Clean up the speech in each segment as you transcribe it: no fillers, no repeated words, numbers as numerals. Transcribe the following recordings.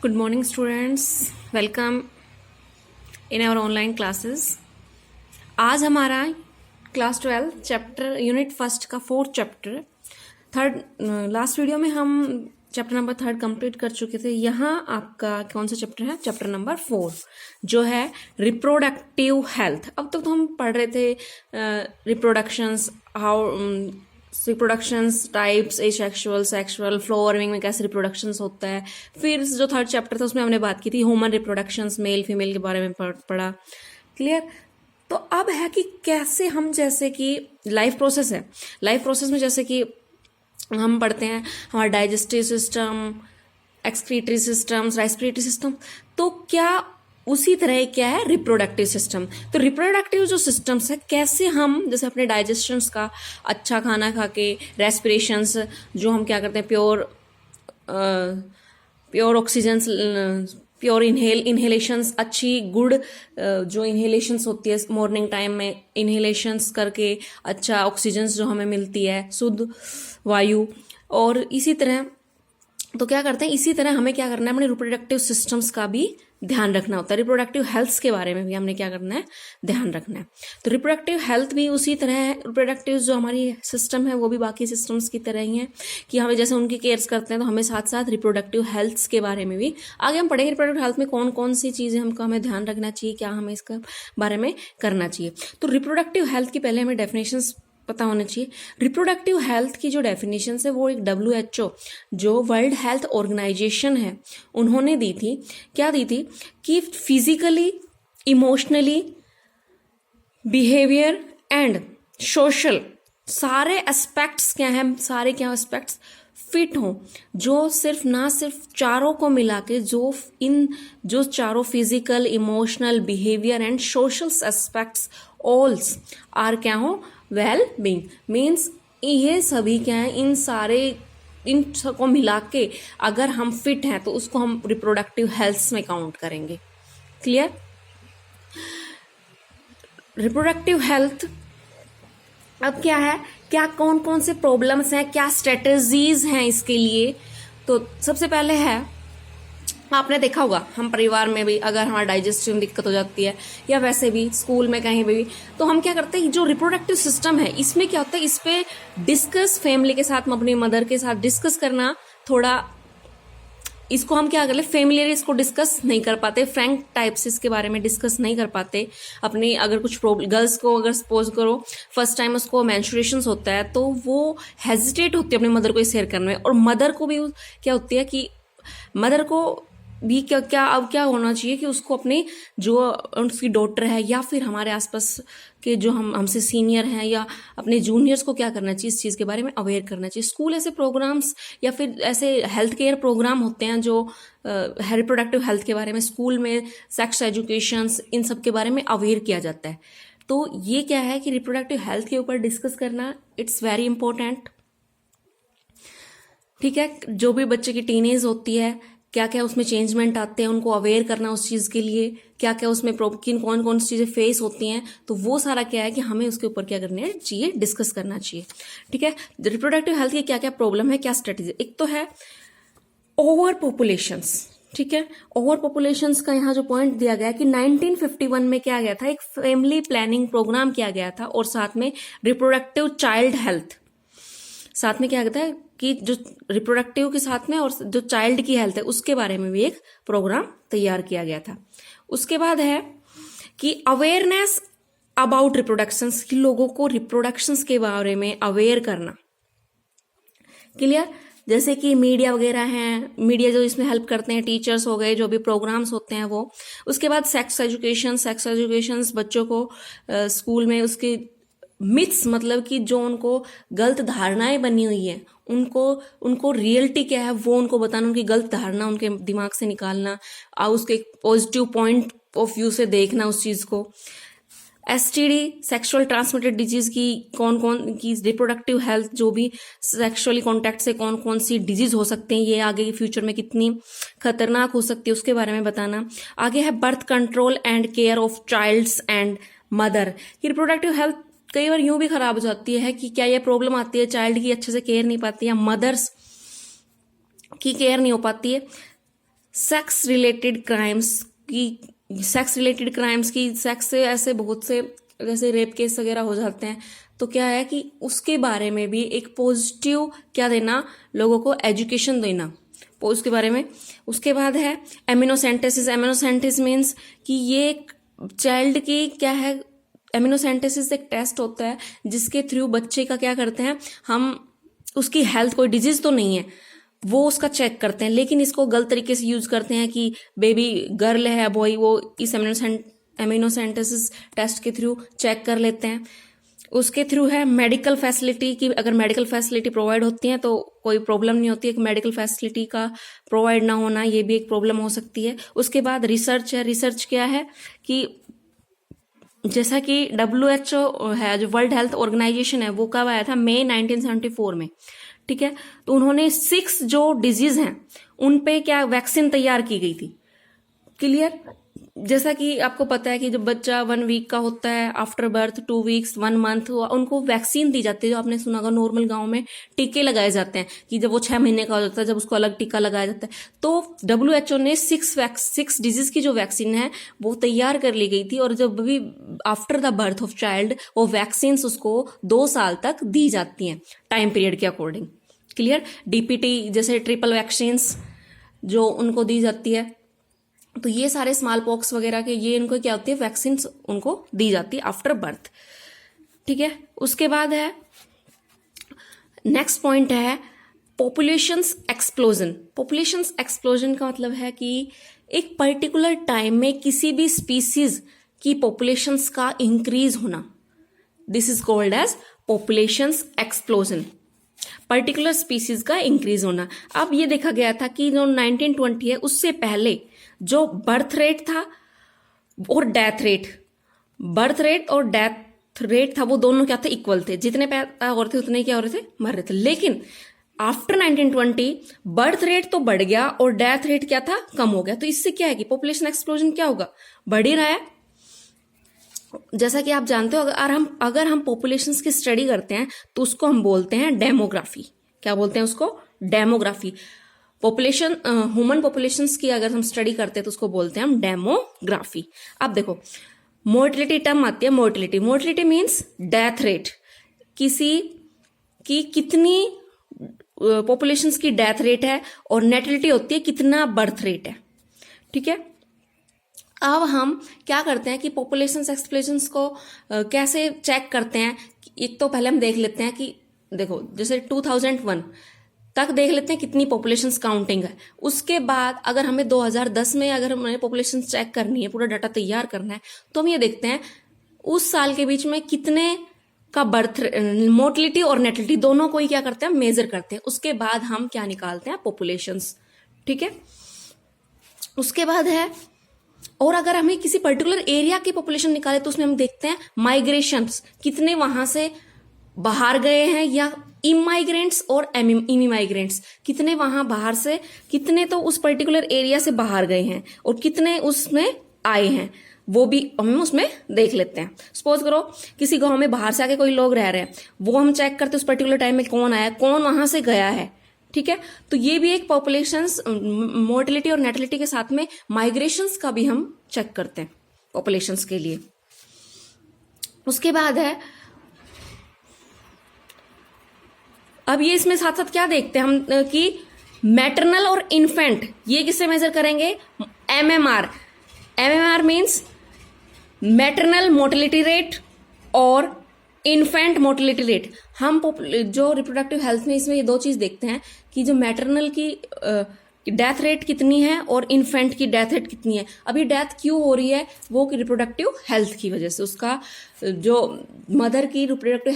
Good morning, students. Welcome in our online classes. आज हमारा class 12 chapter unit first का 4th chapter third. Last video में हम chapter number 3 complete कर चुके थे। यहाँ आपका कौन सा चैप्टर है? चैप्टर नंबर 4 जो है रिप्रोडक्टिव हेल्थ। अब तक तो हम पढ़ रहे थे reproductions, how reproductions types, asexual, sexual, flooring में कैसे रिप्रोडक्शंस होता है। फिर जो थर्ड चैप्टर था उसमें हमने बात की थी ह्यूमन रिप्रोडक्शंस, मेल फीमेल के बारे में पढ़ा। क्लियर? तो अब है कि कैसे हम, जैसे कि लाइफ प्रोसेस है, लाइफ प्रोसेस में जैसे कि हम पढ़ते हैं हमारा digestive system, excretory systems, respiratory system, तो क्या उसी तरह क्या है रिप्रोडक्टिव सिस्टम। तो रिप्रोडक्टिव जो सिस्टम्स है, कैसे हम जैसे अपने डाइजेशंस का अच्छा खाना खा के, रेस्पिरेशंस जो हम क्या करते हैं, प्योर ऑक्सीजन, प्योर इन्हेलेशंस, अच्छी गुड जो इन्हेलेशंस होती है मॉर्निंग टाइम में, इन्हेलेशंस करके अच्छा ऑक्सीजन जो हमें मिलती है, शुद्ध वायु। और इसी तरह तो क्या करते हैं, इसी तरह हमें क्या करना है, अपने रिप्रोडक्टिव सिस्टम्स का भी ध्यान रखना होता है। रिप्रोडक्टिव हेल्थ के बारे में भी हमने क्या करना है, ध्यान रखना है। तो रिप्रोडक्टिव हेल्थ भी उसी तरह है। रिप्रोडक्टिव जो हमारी सिस्टम है वो भी बाकी सिस्टम्स की तरह ही है कि हमें जैसे उनकी केयर्स करते हैं, तो हमें साथ साथ रिप्रोडक्टिव हेल्थ के बारे में भी आगे हम पढ़ेंगे। रिप्रोडक्टिव हेल्थ में कौन कौन सी चीज़ें हमको हमें ध्यान रखना चाहिए, क्या हमें इसका बारे में करना चाहिए। तो रिप्रोडक्टिव हेल्थ की पहले हमें डेफिनेशंस पता होना चाहिए। रिप्रोडक्टिव हेल्थ की जो डेफिनेशन है वो एक WHO जो वर्ल्ड हेल्थ ऑर्गेनाइजेशन है उन्होंने दी थी। क्या दी थी कि physically, emotionally, behaviour and social सारे एस्पेक्ट्स क्या हैं, सारे क्या एस्पेक्ट्स फिट हों, जो सिर्फ ना सिर्फ चारों को मिला के जो चारों physical, emotional, behaviour and social aspects ऑल्स आर क्या हो, वेल बीइंग। मीन्स ये सभी क्या है, इन सबको मिला के अगर हम फिट हैं तो उसको हम रिप्रोडक्टिव हेल्थ में काउंट करेंगे। क्लियर? रिप्रोडक्टिव हेल्थ अब क्या है, क्या कौन कौन से प्रॉब्लम्स हैं, क्या स्ट्रेटजीज हैं इसके लिए। तो सबसे पहले है, आपने देखा होगा हम परिवार में भी अगर हमारा डाइजेस्टिव में दिक्कत हो जाती है या वैसे भी स्कूल में कहीं भी, तो हम क्या करते हैं, जो रिप्रोडक्टिव सिस्टम है इसमें क्या होता है, इस पे डिस्कस फैमिली के साथ, अपनी मदर के साथ डिस्कस करना, थोड़ा इसको हम क्या कर ले, फैमिलियर इसको डिस्कस नहीं कर पाते, फ्रैंक टाइप से इसके बारे में डिस्कस नहीं कर पाते। अपनी अगर कुछ प्रॉब्लम, गर्ल्स को अगर सपोज करो फर्स्ट टाइम उसको मेंस्ट्रुएशंस होता है तो वो हेजिटेट होती है अपनी मदर को शेयर करने में। और मदर को भी क्या होती है कि मदर को भी क्या होना चाहिए कि उसको अपने जो उसकी डॉटर है या फिर हमारे आसपास के जो हमसे सीनियर हैं या अपने जूनियर्स को क्या करना चाहिए, इस चीज़ के बारे में अवेयर करना चाहिए। स्कूल ऐसे प्रोग्राम्स या फिर ऐसे हेल्थ केयर प्रोग्राम होते हैं जो रिप्रोडक्टिव हेल्थ के बारे में, स्कूल में सेक्स एजुकेशन, इन सब के बारे में अवेयर किया जाता है। तो ये क्या है कि रिप्रोडक्टिव हेल्थ के ऊपर डिस्कस करना, इट्स वेरी इंपॉर्टेंट। ठीक है? जो भी बच्चे की टीनेज होती है, क्या क्या उसमें चेंजमेंट आते हैं, उनको अवेयर करना उस चीज़ के लिए, क्या क्या उसमें कौन कौन सी चीज़ें फेस होती हैं, तो वो सारा क्या है कि हमें उसके ऊपर क्या करना चाहिए, डिस्कस करना चाहिए। ठीक है? रिप्रोडक्टिव हेल्थ की क्या क्या प्रॉब्लम है, क्या स्ट्रेटेजी। एक तो है ओवर पॉपुलेशंस। ठीक है? ओवर पॉपुलेशंस का यहाँ जो पॉइंट दिया गया है कि 1951 में क्या गया था, एक फैमिली प्लानिंग प्रोग्राम किया गया था और साथ में रिप्रोडक्टिव चाइल्ड हेल्थ, साथ में क्या कहता है कि जो रिप्रोडक्टिव के साथ में और जो चाइल्ड की हेल्थ है उसके बारे में भी एक प्रोग्राम तैयार किया गया था। उसके बाद है कि अवेयरनेस अबाउट रिप्रोडक्शंस, कि लोगों को रिप्रोडक्शंस के बारे में अवेयर करना। क्लियर? जैसे कि मीडिया वगैरह हैं, मीडिया जो इसमें हेल्प करते हैं, टीचर्स हो गए, जो भी प्रोग्राम्स होते हैं वो। उसके बाद सेक्स एजुकेशन बच्चों को स्कूल में उसकी मिथ्स, मतलब कि जो उनको गलत धारणाएं बनी हुई है उनको रियलिटी क्या है वो उनको बताना, उनकी गलत धारणा उनके दिमाग से निकालना और उसके पॉजिटिव पॉइंट ऑफ व्यू से देखना उस चीज़ को। STD, सेक्सुअल ट्रांसमिटेड डिजीज की कौन की रिप्रोडक्टिव हेल्थ, जो भी सेक्सुअली कॉन्टैक्ट से कौन कौन सी डिजीज हो सकते हैं, ये आगे फ्यूचर में कितनी खतरनाक हो सकती है उसके बारे में बताना। आगे है birth control and care of childs and mother. ये रिप्रोडक्टिव हेल्थ कई बार यूं भी खराब हो जाती है कि क्या ये प्रॉब्लम आती है, चाइल्ड की अच्छे से केयर नहीं पाती है, मदर्स की केयर नहीं हो पाती है। सेक्स रिलेटेड क्राइम्स की सेक्स से ऐसे बहुत से जैसे रेप केस वगैरह हो जाते हैं, तो क्या है कि उसके बारे में भी एक पॉजिटिव क्या देना, लोगों को एजुकेशन देना उसके बारे में। उसके बाद है एमिनोसेंटेसिस। एमिनोसेंटेसिस मीन्स कि ये एक चाइल्ड की क्या है, एमिनोसेंटेसिस एक टेस्ट होता है जिसके थ्रू बच्चे का क्या करते हैं हम, उसकी हेल्थ, कोई डिजीज तो नहीं है वो उसका चेक करते हैं, लेकिन इसको गलत तरीके से यूज करते हैं कि बेबी गर्ल है बॉय, वो इस एमिनोसेंटेसिस टेस्ट के थ्रू चेक कर लेते हैं। उसके थ्रू है मेडिकल फैसिलिटी की, अगर मेडिकल फैसिलिटी प्रोवाइड होती है तो कोई प्रॉब्लम नहीं होती है, मेडिकल फैसिलिटी का प्रोवाइड ना होना ये भी एक प्रॉब्लम हो सकती है। उसके बाद रिसर्च है। रिसर्च क्या है कि जैसा कि WHO है, जो वर्ल्ड हेल्थ ऑर्गेनाइजेशन है, वो कब आया था, मई 1974 में, ठीक है। तो उन्होंने 6 जो डिजीज हैं उन पे क्या वैक्सीन तैयार की गई थी, क्लियर। जैसा कि आपको पता है कि जब बच्चा 1 वीक का होता है, आफ्टर बर्थ 2 वीक्स 1 मंथ, उनको वैक्सीन दी जाती है, जो आपने सुना होगा नॉर्मल गांव में टीके लगाए जाते हैं कि जब वो 6 महीने का हो जाता है जब उसको अलग टीका लगाया जाता है। तो WHO ने 6 डिजीज की जो वैक्सीन है वो तैयार कर ली गई थी, और जब भी after the birth of child वो वैक्सीन उसको 2 साल तक दी जाती हैं टाइम पीरियड के अकॉर्डिंग, क्लियर। DPT जैसे ट्रिपल वैक्सीन्स जो उनको दी जाती है, तो ये सारे स्मॉल पॉक्स वगैरह के ये इनको क्या होती है, वैक्सीन उनको दी जाती है आफ्टर बर्थ, ठीक है। उसके बाद है नेक्स्ट पॉइंट है पॉपुलेशंस एक्सप्लोजन। पॉपुलेशंस एक्सप्लोजन का मतलब है कि एक पर्टिकुलर टाइम में किसी भी स्पीसीज की पॉपुलेशंस का इंक्रीज होना, this is called as populations explosion, particular species का इंक्रीज होना। अब ये देखा गया था कि जो 1920 है उससे पहले जो बर्थ रेट था और डेथ रेट, बर्थ रेट और डेथ रेट था, वो दोनों क्या थे, इक्वल थे, जितने पैदा हो रहे थे उतने क्या हो रहे थे, मर रहे थे। लेकिन आफ्टर 1920 बर्थ रेट तो बढ़ गया और डेथ रेट क्या था, कम हो गया। तो इससे क्या है कि पॉपुलेशन एक्सप्लोजन क्या होगा, बढ़ ही रहा है। जैसा कि आप जानते हो, अगर हम पॉपुलेशंस की स्टडी करते हैं तो उसको हम बोलते हैं डेमोग्राफी। क्या बोलते हैं उसको, डेमोग्राफी। पॉपुलेशन, ह्यूमन पॉपुलेशंस की अगर हम स्टडी करते हैं तो उसको बोलते हैं हम डेमोग्राफी। अब देखो मोर्टिलिटी टर्म आती है, मोर्टिलिटी मीन्स डेथ रेट, किसी की कितनी पॉपुलेशंस की डेथ रेट है, और नेटिलिटी होती है कितना बर्थ रेट है, ठीक है। अब हम क्या करते हैं कि पॉपुलेशन एक्सप्लोजन को कैसे चेक करते हैं। एक तो पहले हम देख लेते हैं कि देखो जैसे 2001 तक देख लेते हैं कितनी पॉपुलेशन काउंटिंग है। उसके बाद अगर हमें 2010 में अगर हमें पॉपुलेशन चेक करनी है, पूरा डाटा तैयार करना है, तो हम ये देखते हैं उस साल के बीच में कितने का बर्थ, मोर्टिलिटी और नेटिलिटी दोनों को ही क्या करते हैं, मेजर करते हैं। उसके बाद हम क्या निकालते हैं, पॉपुलेशंस, ठीक है। उसके बाद है, और अगर हमें किसी पर्टिकुलर एरिया की पॉपुलेशन निकाले तो उसमें हम देखते हैं माइग्रेशंस, कितने वहां से बाहर गए हैं, या इमाइग्रेंट्स और इमीमाइग्रेंट्स, कितने वहां बाहर से, कितने तो उस पर्टिकुलर एरिया से बाहर गए हैं और कितने उसमें आए हैं, वो भी हम उसमें देख लेते हैं। सपोज करो किसी गांव में बाहर से आके कोई लोग रह रहे हैं, वो हम चेक करते हैं उस पर्टिकुलर टाइम में कौन आया, कौन वहां से गया है, ठीक है। तो ये भी एक पॉपुलेशंस, मोर्टिलिटी और नेटिलिटी के साथ में माइग्रेशंस का भी हम चेक करते हैं पॉपुलेशंस के लिए। उसके बाद है, अब ये इसमें साथ साथ क्या देखते हैं हम कि मैटरनल और इन्फेंट, ये किससे मेजर करेंगे, MMR means maternal mortality rate और इन्फेंट मोर्टिलिटी रेट। हम जो रिप्रोडक्टिव हेल्थ में इसमें ये 2 चीज देखते हैं कि जो मैटरनल की डेथ रेट कितनी है और इन्फेंट की डेथ रेट कितनी है। अभी डेथ क्यों हो रही है, वो की रिप्रोडक्टिव हेल्थ की वजह से, उसका जो मदर की रिप्रोडक्टिव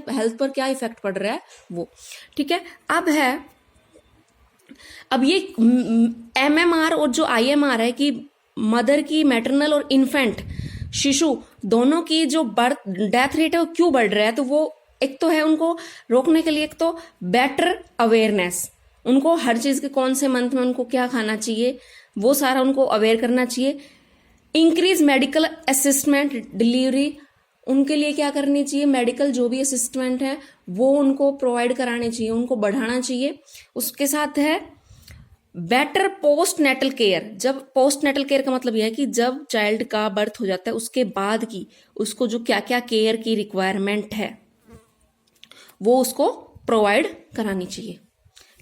हेल्थ पर क्या इफेक्ट पड़ रहा है वो, ठीक है। अब ये एमएमआर और जो आईएमआर है कि मदर की मैटरनल और इन्फेंट शिशु दोनों की जो बर्थ डेथ रेट है वो क्यों बढ़ रहा है, तो वो एक तो है उनको रोकने के लिए, एक तो बेटर अवेयरनेस, उनको हर चीज के कौन से मंथ में उनको क्या खाना चाहिए वो सारा उनको अवेयर करना चाहिए। इंक्रीज मेडिकल असिस्टमेंट डिलीवरी, उनके लिए क्या करनी चाहिए, मेडिकल जो भी असिस्टमेंट है वो उनको प्रोवाइड कराने चाहिए, उनको बढ़ाना चाहिए। उसके साथ है बेटर पोस्ट नेटल केयर, जब पोस्ट नेटल केयर का मतलब यह है कि जब चाइल्ड का बर्थ हो जाता है उसके बाद की उसको जो क्या क्या केयर की रिक्वायरमेंट है वो उसको प्रोवाइड करानी चाहिए।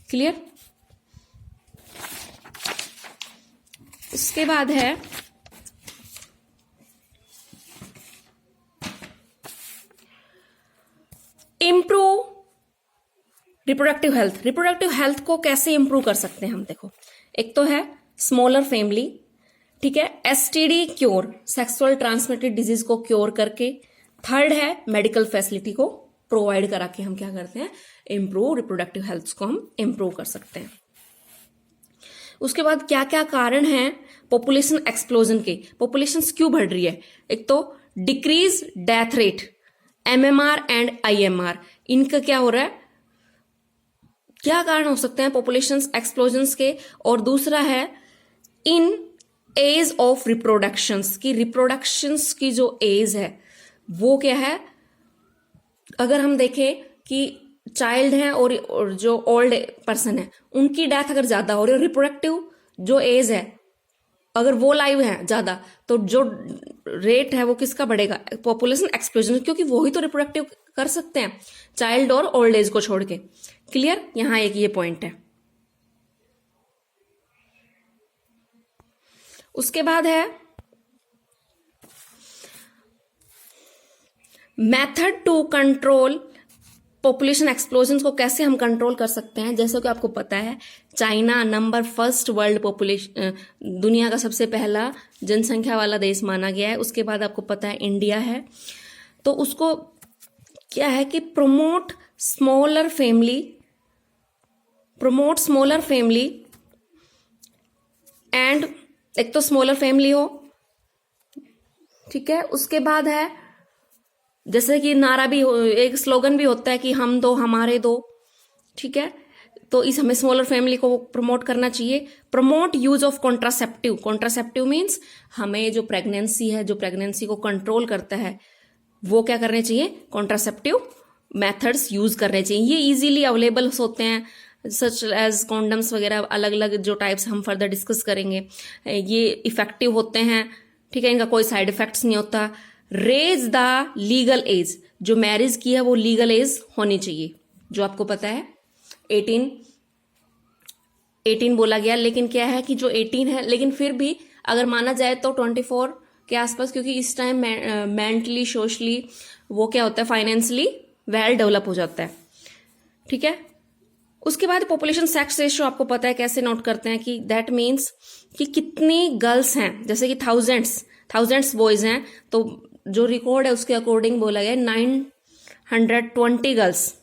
क्लियर? उसके बाद है improve reproductive health. Reproductive health को कैसे इंप्रूव कर सकते हैं हम? देखो, एक तो है स्मॉलर फैमिली, ठीक है, STD cure, sexual transmitted disease को क्योर करके। थर्ड है मेडिकल फैसिलिटी को प्रोवाइड करा के हम क्या करते हैं, इंप्रूव रिप्रोडक्टिव हेल्थ को हम इंप्रूव कर सकते हैं। उसके बाद क्या क्या कारण हैं पॉपुलेशन एक्सप्लोजन के, पॉपुलेशन क्यों बढ़ रही है? एक तो decrease death rate, MMR and IMR, इनका क्या हो रहा है, क्या कारण हो सकते हैं पॉपुलेशन एक्सप्लोजन के? और दूसरा है इन एज ऑफ रिप्रोडक्शंस, की रिप्रोडक्शंस की जो एज है वो क्या है, अगर हम देखें कि चाइल्ड हैं और जो ओल्ड पर्सन है उनकी डेथ अगर ज्यादा हो रही है, रिप्रोडक्टिव जो एज है अगर वो लाइव है ज्यादा, तो जो रेट है वो किसका बढ़ेगा, पॉपुलेशन एक्सप्लोजन, क्योंकि वो ही तो रिप्रोडक्टिव कर सकते हैं चाइल्ड और ओल्ड एज को छोड़ के। क्लियर? यहां एक ये पॉइंट है। उसके बाद है method to control population explosion को कैसे हम कंट्रोल कर सकते हैं। जैसे कि आपको पता है China number first world population, दुनिया का सबसे पहला जनसंख्या वाला देश माना गया है। उसके बाद आपको पता है इंडिया है, तो उसको क्या है कि प्रमोट स्मॉलर फैमिली एंड एक तो स्मॉलर फैमिली हो, ठीक है। उसके बाद है जैसे कि नारा भी हो, एक स्लोगन भी होता है कि हम दो हमारे दो, ठीक है, तो इस हमें स्मॉलर फैमिली को प्रमोट करना चाहिए। Promote use of contraceptive means हमें जो प्रेगनेंसी है, जो प्रेगनेंसी को कंट्रोल करता है, वो क्या करने चाहिए, कॉन्ट्रासेप्टिव मेथड्स यूज करने चाहिए। ये इजीली अवेलेबल होते हैं, सच एज कॉन्डम्स वगैरह, अलग अलग जो टाइप्स हम फर्दर डिस्कस करेंगे। ये इफेक्टिव होते हैं, ठीक है, इनका कोई साइड इफेक्ट्स नहीं होता। रेज द लीगल एज, जो मैरिज की है वो लीगल एज होनी चाहिए, जो आपको पता है 18 बोला गया, लेकिन क्या है कि जो 18 है, लेकिन फिर भी अगर माना जाए तो 24 के आसपास, क्योंकि इस टाइम मेंटली सोशली वो क्या होता है, फाइनेंशियली वेल डेवलप हो जाता है, ठीक है। उसके बाद पॉपुलेशन सेक्स रेशियो आपको पता है कैसे नोट करते हैं, कि दैट मीन्स कि कितनी गर्ल्स हैं, जैसे कि थाउजेंड्स बॉयज हैं, तो जो रिकॉर्ड है उसके अकॉर्डिंग बोला गया 920 गर्ल्स